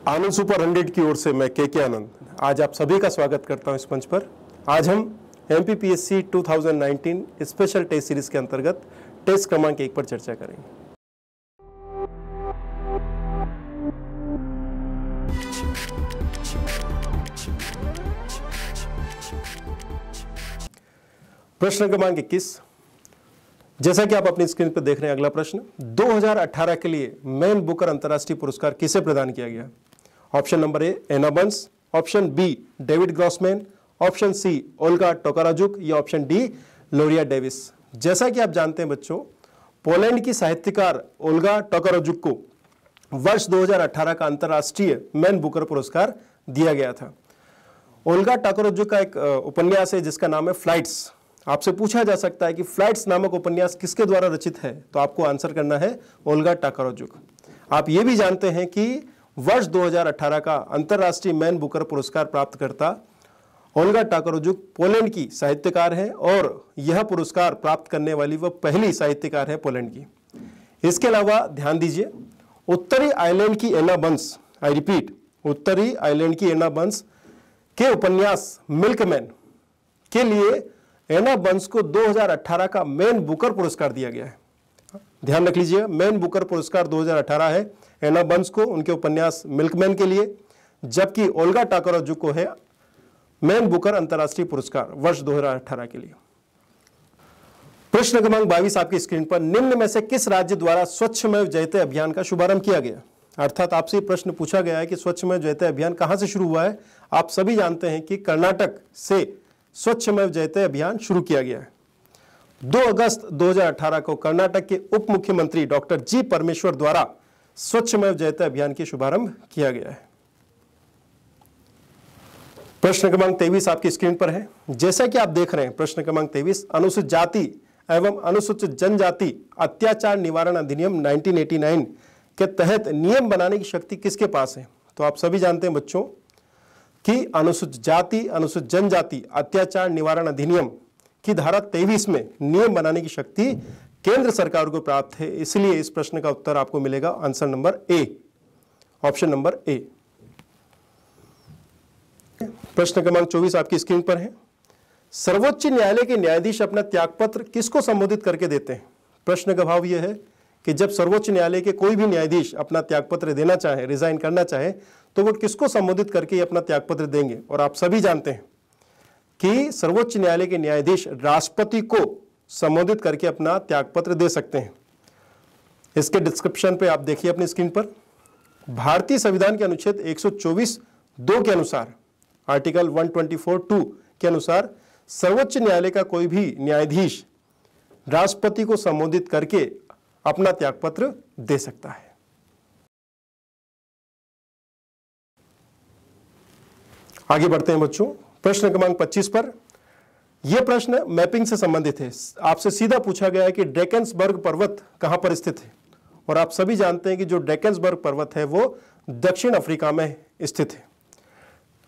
आनंद super 100 की ओर से मैं के आनंद आज आप सभी का स्वागत करता हूं इस मंच पर। आज हम MPPSC 2019 स्पेशल टेस्ट सीरीज के अंतर्गत टेस्ट क्रमांक 1 पर चर्चा करेंगे। प्रश्न क्रमांक 21, जैसा कि आप अपनी स्क्रीन पर देख रहे हैं, अगला प्रश्न 2018 के लिए मैन बुकर अंतर्राष्ट्रीय पुरस्कार किसे प्रदान किया गया? Option number A Anna Burns, option B David Grossman, option C Olga Tokarczuk या ऑप्शन डी लोरिया डेविस। जैसा कि आप जानते हैं बच्चों, पोलैंड की साहित्यकार ओल्गा टोकाराजुक को वर्ष 2018 का अंतर्राष्ट्रीय मैन बुकर पुरस्कार दिया गया था। ओल्गा टोकाराजुक का एक उपन्यास है जिसका नाम है फ्लाइट्स। आपसे पूछा जा सकता है कि फ्लाइट्स नामक उपन्यास किसके द्वारा रचित है, तो आपको आंसर करना है ओल्गा टोकाराजुक। आप ये भी जानते हैं कि वर्ष 2018 का अंतर्राष्ट्रीय मैन बुकर पुरस्कार प्राप्तकर्ता ओल्गा टोकाराजुक पोलैंड की साहित्यकार है और यह पुरस्कार प्राप्त करने वाली वह पहली साहित्यकार है पोलैंड की। इसके अलावा ध्यान दीजिए, उत्तरी आयरलैंड की एना बर्न्स, आई रिपीट, उत्तरी आयरलैंड की एना बर्न्स के उपन्यास मिल्कमैन के लिए एना बर्न्स को 2018 का मैन बुकर पुरस्कार दिया गया है। ध्यान रख लीजिए, मैन बुकर पुरस्कार 2018 है एना बर्न्स को उनके उपन्यास मिल्कमैन के लिए, जबकि ओल्गा टोकाराजुक को है मैन बुकर अंतर्राष्ट्रीय पुरस्कार वर्ष 2018 के लिए। प्रश्न क्रमांक 22 आपकी स्क्रीन पर, निम्न में से किस राज्य द्वारा स्वच्छमेव जयते अभियान का शुभारंभ किया गया? अर्थात आपसे प्रश्न पूछा गया है कि स्वच्छमेव जयते अभियान कहां से शुरू हुआ है। आप सभी जानते हैं कि कर्नाटक से स्वच्छमेव जयते अभियान शुरू किया गया है। 2 अगस्त 2018 को कर्नाटक के उप मुख्यमंत्री डॉक्टर जी परमेश्वर द्वारा स्वच्छमेव जयते अभियान की शुभारंभ किया गया है। प्रश्न क्रमांक 23 आपकी स्क्रीन पर है। जैसा कि आप देख रहे हैं, प्रश्न क्रमांक 23, अनुसूचित जाति एवं अनुसूचित जनजाति अत्याचार निवारण अधिनियम 1989 के तहत नियम बनाने की शक्ति किसके पास है? तो आप सभी जानते हैं बच्चों कि अनुसूचित जाति अनुसूचित जनजाति अत्याचार निवारण अधिनियम की धारा 23 में नियम बनाने की शक्ति केंद्र सरकार को प्राप्त है। इसलिए इस प्रश्न का उत्तर आपको मिलेगा answer number A, option number ए। प्रश्न क्रमांक 24 आपकी स्क्रीन पर है। सर्वोच्च न्यायालय के न्यायाधीश अपना त्यागपत्र किसको संबोधित करके देते हैं? प्रश्न का भाव यह है कि जब सर्वोच्च न्यायालय के कोई भी न्यायाधीश अपना त्यागपत्र देना चाहे, रिजाइन करना चाहे, तो वो किसको संबोधित करके अपना त्यागपत्र देंगे? और आप सभी जानते हैं कि सर्वोच्च न्यायालय के न्यायाधीश राष्ट्रपति को संबोधित करके अपना त्यागपत्र दे सकते हैं। इसके डिस्क्रिप्शन पे आप देखिए अपनी स्क्रीन पर, भारतीय संविधान के अनुच्छेद 124(2) के अनुसार, आर्टिकल 124(2) के अनुसार सर्वोच्च न्यायालय का कोई भी न्यायाधीश राष्ट्रपति को संबोधित करके अपना त्यागपत्र दे सकता है। आगे बढ़ते हैं बच्चों, प्रश्न क्रमांक 25 पर। यह प्रश्न मैपिंग से संबंधित है। आपसे सीधा पूछा गया है कि ड्रैकेंसबर्ग पर्वत कहां पर स्थित है, और आप सभी जानते हैं कि जो ड्रैकेंसबर्ग पर्वत है वो दक्षिण अफ्रीका में स्थित है।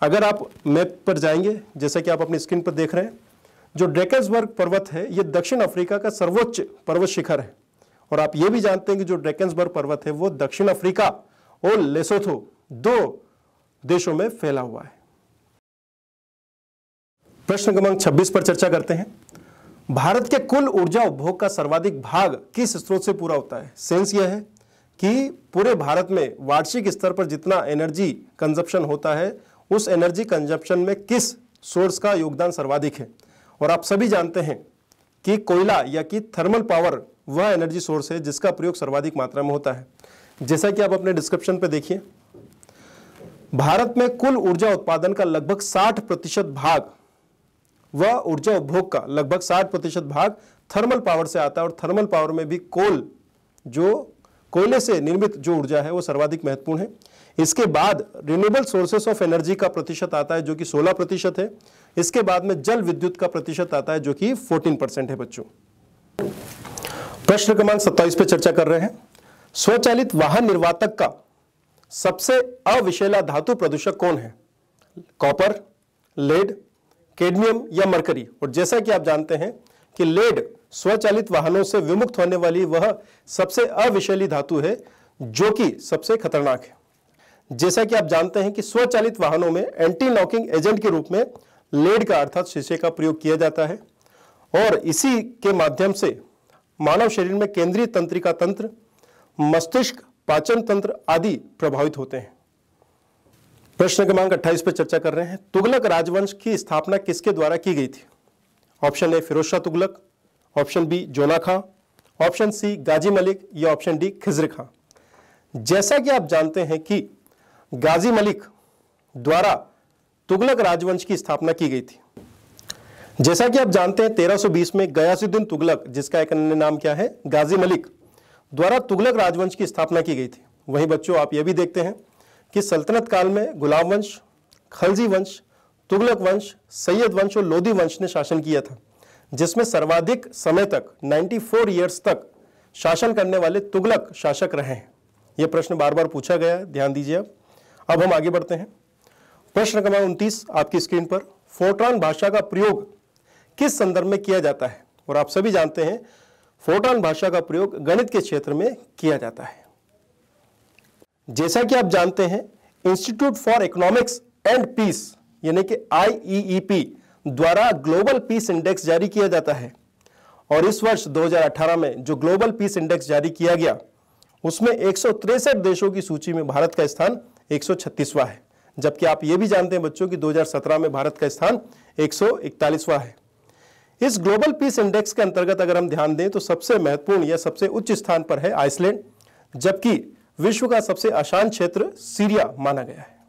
अगर आप मैप पर जाएंगे, जैसा कि आप अपनी स्क्रीन पर देख रहे हैं, जो ड्रैकेंसबर्ग पर्वत है यह दक्षिण अफ्रीका का सर्वोच्च पर्वत शिखर है। और आप ये भी जानते हैं कि जो ड्रैकेंसबर्ग पर्वत है वो दक्षिण अफ्रीका और लेसोथो 2 देशों में फैला हुआ है। प्रश्न क्रमांक 26 पर चर्चा करते हैं। भारत के कुल ऊर्जा उपभोग का सर्वाधिक भाग किस स्रोत से पूरा होता है? सेंस यह है कि पूरे भारत में वार्षिक स्तर पर जितना एनर्जी कंजप्शन होता है, उस एनर्जी कंजप्शन में किस सोर्स का योगदान सर्वाधिक है? और आप सभी जानते हैं कि कोयला या कि थर्मल पावर वह एनर्जी सोर्स है जिसका प्रयोग सर्वाधिक मात्रा में होता है। जैसा कि आप अपने डिस्क्रिप्शन पे देखिए, भारत में कुल ऊर्जा उत्पादन का लगभग 60% भाग, वह ऊर्जा उपभोग का लगभग 60% भाग थर्मल पावर से आता है। और थर्मल पावर में भी कोयले से निर्मित जो ऊर्जा है वो सर्वाधिक महत्वपूर्ण है। इसके बाद रिन्यूएबल सोर्सेस ऑफ एनर्जी का प्रतिशत आता है जो कि 16% है। इसके बाद में जल विद्युत का प्रतिशत आता है जो कि 14% है बच्चों। प्रश्न क्रमांक 27 पे चर्चा कर रहे हैं। स्वचालित वाहन निर्वातक का सबसे अविषैला धातु प्रदूषक कौन है? कॉपर, लेड, कैडमियम या मरकरी? और जैसा कि आप जानते हैं कि लेड स्वचालित वाहनों से विमुक्त होने वाली वह सबसे अविषैली धातु है जो कि सबसे खतरनाक है। जैसा कि आप जानते हैं कि स्वचालित वाहनों में एंटी नॉकिंग एजेंट के रूप में लेड का अर्थात शीशे का प्रयोग किया जाता है और इसी के माध्यम से मानव शरीर में केंद्रीय तंत्रिका तंत्र, मस्तिष्क, पाचन तंत्र आदि प्रभावित होते हैं। प्रश्न क्रमांक 28 पर चर्चा कर रहे हैं। तुगलक राजवंश की स्थापना किसके द्वारा की गई थी? Option A Firoz Shah Tughlaq, option B Jauna Khan, option C Ghazi Malik या ऑप्शन डी खिज्र खां। जैसा कि आप जानते हैं कि गाजी मलिक द्वारा तुगलक राजवंश की स्थापना की गई थी। जैसा कि आप जानते हैं 1320 में गयासुद्दीन तुगलक, जिसका एक अन्य नाम क्या है, गाजी मलिक, द्वारा तुगलक राजवंश की स्थापना की गई थी। वहीं बच्चों आप यह भी देखते हैं कि सल्तनत काल में गुलाम वंश, खलजी वंश, तुगलक वंश, सैयद वंश और लोदी वंश ने शासन किया था, जिसमें सर्वाधिक समय तक 94 ईयर्स तक शासन करने वाले तुगलक शासक रहे हैं। यह प्रश्न बार बार पूछा गया है, ध्यान दीजिए। अब हम आगे बढ़ते हैं। प्रश्न क्रमांक 29 आपकी स्क्रीन पर। फोर्ट्रान भाषा का प्रयोग किस संदर्भ में किया जाता है? और आप सभी जानते हैं फोर्ट्रान भाषा का प्रयोग गणित के क्षेत्र में किया जाता है। जैसा कि आप जानते हैं institute for economics and peace यानी कि IEEP द्वारा ग्लोबल पीस इंडेक्स जारी किया जाता है और इस वर्ष 2018 में जो ग्लोबल पीस इंडेक्स जारी किया गया उसमें 163 देशों की सूची में भारत का स्थान 136वां है, जबकि आप ये भी जानते हैं बच्चों कि 2017 में भारत का स्थान 141वां है। इस ग्लोबल पीस इंडेक्स के अंतर्गत अगर हम ध्यान दें तो सबसे महत्वपूर्ण या सबसे उच्च स्थान पर है आइसलैंड, जबकि विश्व का सबसे आसान क्षेत्र सीरिया माना गया है।